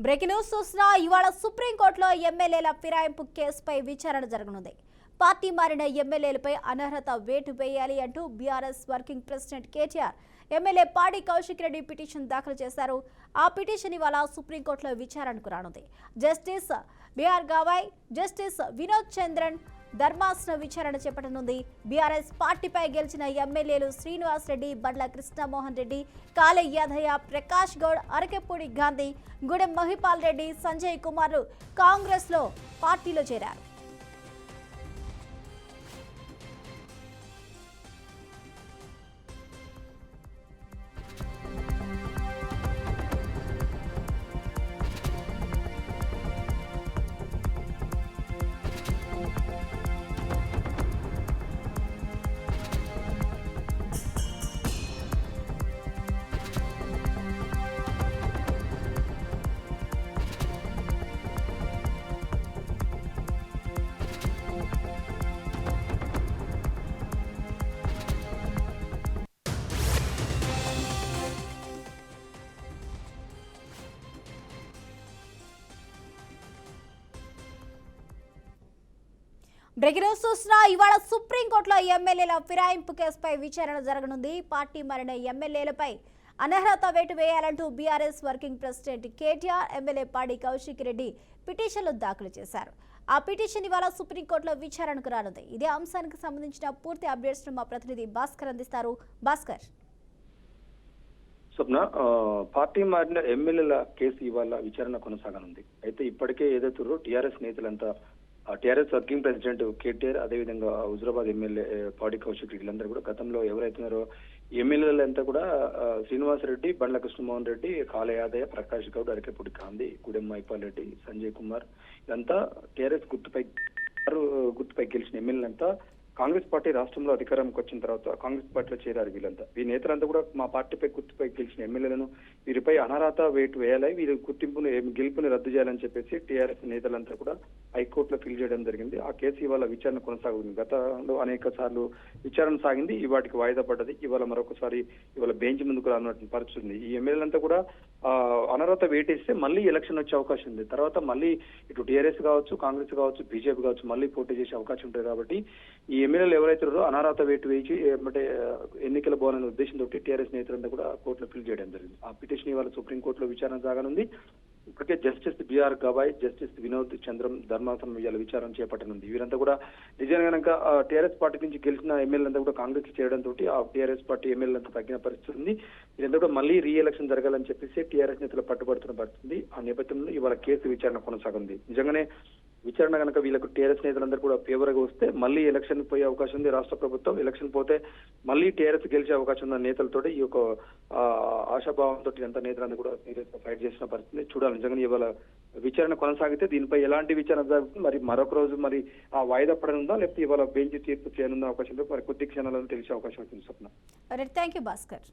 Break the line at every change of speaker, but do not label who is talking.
Breaking news చూసిన ఇవాళ సుప్రీంకోర్టులో ఎమ్మెల్యేల ఫిరాయింపు కేసుపై విచారణ జరగనుంది. పార్టీ మారిన ఎమ్మెల్యేలపై అనర్హత వేటు వేయాలి అంటూ BRS working president KTR MLA Padi Kaushik Reddy petition దాఖలు చేశారు. ఆ పిటిషన్ ఇవాళ సుప్రీంకోర్టులో విచారణకు రానుంది. Justice BR Gavai, justice Vinod Chandran ధర్మాసన విచారణ చేపట్టనుంది. బీఆర్ఎస్ పార్టీపై గెలిచిన ఎమ్మెల్యేలు శ్రీనివాస్ రెడ్డి, బండ్ల కృష్ణమోహన్ రెడ్డి, కాళే యాదయ్య, ప్రకాష్ గౌడ్, అరకెపూడి గాంధీ, గూడెం మహిపాల్ రెడ్డి, సంజయ్ కుమార్ కాంగ్రెస్ లో పార్టీలో చేరారు. బ్రేకింగ్ న్యూస్ చూసిన ఇవాళ సుప్రీంకోర్టులో ఎమ్మెల్యేల ఫిరాయింపు కేసుపై విచారణ జరగనుంది. పార్టీ మారిన ఎమ్మెల్యేలపై అనర్హత వేటు వేయాలంటూ BRS working president KTR MLA Padi Kaushik Reddy పిటిషన్లు దాఖలు చేశారు. ఆ పిటిషన్ ఇవాళ సుప్రీంకోర్టులో విచారణకు రానుంది. ఇదే అంశానికి సంబంధించిన పూర్తి అప్డేట్స్ మా ప్రతినిధి భాస్కర్ అందిస్తారు. భాస్కర్.
స్వప్న, పార్టీ మారిన ఎమ్మెల్యేల కేసు ఇవాళ విచారణ కొనసాగనుంది. అయితే ఇప్పటికే ఏదైతే టీఆర్ఎస్ నేతలంతా టీఆర్ఎస్ వర్కింగ్ ప్రెసిడెంట్ కేటీఆర్, అదేవిధంగా హుజురాబాద్ ఎమ్మెల్యే పాడి కౌశిక్ వీళ్ళందరూ కూడా గతంలో ఎవరైతున్నారో ఎమ్మెల్యేలంతా కూడా శ్రీనివాస్ రెడ్డి, బండ్ల కృష్ణమోహన్ రెడ్డి, కాళే యాదయ్య, ప్రకాష్ గౌడ్, అరకెపూడి గాంధీ, గూడెం మహిపాల్ రెడ్డి, సంజయ్ కుమార్ ఇదంతా టీఆర్ఎస్ గుర్తుపై గెలిచిన ఎమ్మెల్యేలంతా కాంగ్రెస్ పార్టీ రాష్ట్రంలో అధికారంకి వచ్చిన తర్వాత కాంగ్రెస్ పార్టీలో చేరారు. వీళ్ళంతా ఈ నేతలంతా కూడా మా పార్టీపై గుర్తుపై గెలిచిన ఎమ్మెల్యేలను వీరిపై అనర్హత వేటు వేయాలి, వీరి గెలుపుని రద్దు చేయాలని చెప్పేసి టీఆర్ఎస్ నేతలంతా కూడా హైకోర్టులో ఫిల్ చేయడం జరిగింది. ఆ కేసు ఇవాళ విచారణ కొనసాగుతుంది. గతంలో అనేక సార్లు విచారణ సాగింది, ఇవాటికి వాయిదా పడ్డది. ఇవాళ మరొకసారి ఇవాళ బెంచ్ ముందుకు రానున్నట్టు పరిస్థితుంది. ఈ ఎమ్మెల్యేలంతా కూడా అనర్హత వేటేస్తే మళ్ళీ ఎలక్షన్ వచ్చే అవకాశం ఉంది. తర్వాత మళ్ళీ ఇటు టీఆర్ఎస్ కావచ్చు, కాంగ్రెస్ కావచ్చు, బీజేపీ కావచ్చు మళ్ళీ పోటీ చేసే అవకాశం ఉంటుంది. కాబట్టి ఈ ఎమ్మెల్యేలు ఎవరైతే అనర్హత వేటు వేయించి అంటే ఎన్నికల బోననే ఉద్దేశంతో టీఆర్ఎస్ నేతలంతా కూడా కోర్టులో ఫిల్ చేయడం జరిగింది. ఆ పిటిషన్ ఇవాళ సుప్రీంకోర్టులో విచారణ సాగనుంది. ఇప్పటికే justice BR Gavai, justice Vinod Chandran ధర్మాసనం ఇవాళ విచారణ చేపట్టనుంది. వీరంతా కూడా నిజంగా కనుక టీఆర్ఎస్ పార్టీ నుంచి గెలిచిన ఎమ్మెల్యేలంతా కూడా కాంగ్రెస్ కి చేరడంతో ఆ టీఆర్ఎస్ పార్టీ ఎమ్మెల్యేలంతా తగ్గిన పరిస్థితి ఉంది. వీరంతా కూడా మళ్ళీ రీ ఎలక్షన్ జరగాలని చెప్పేసి టీఆర్ఎస్ నేతలు పట్టుబడుతున్న పరిస్థితి. ఆ నేపథ్యంలో ఇవాళ కేసు విచారణ కొనసాగుంది. నిజంగానే విచారణ కనుక వీళ్ళకు టీఆర్ఎస్ నేతలందరూ కూడా ఫేవర్ గా వస్తే మళ్ళీ ఎలక్షన్ పోయే అవకాశం ఉంది. రాష్ట్ర ప్రభుత్వం ఎలక్షన్ పోతే మళ్ళీ టీఆర్ఎస్ గెలిచే అవకాశం ఉన్న నేతలతో ఈ యొక్క ఆశాభావంతో ఎంత నేతలందరూ కూడా సీరియస్ గా ఫైట్ చేసిన పరిస్థితి చూడాలి. నిజంగా ఇవాళ విచారణ కొనసాగితే దీనిపై ఎలాంటి విచారణ జరుగుతుంది, మరి మరొక రోజు మరి ఆ వాయిదా పడనుందా, లేకపోతే ఇవాళ బెంచ్ తీర్పు చేయనున్న అవకాశం మరి కొద్ది క్షణాలను తెలిసే అవకాశం ఉంటుంది. స్వప్న.
Thank you Bhaskar.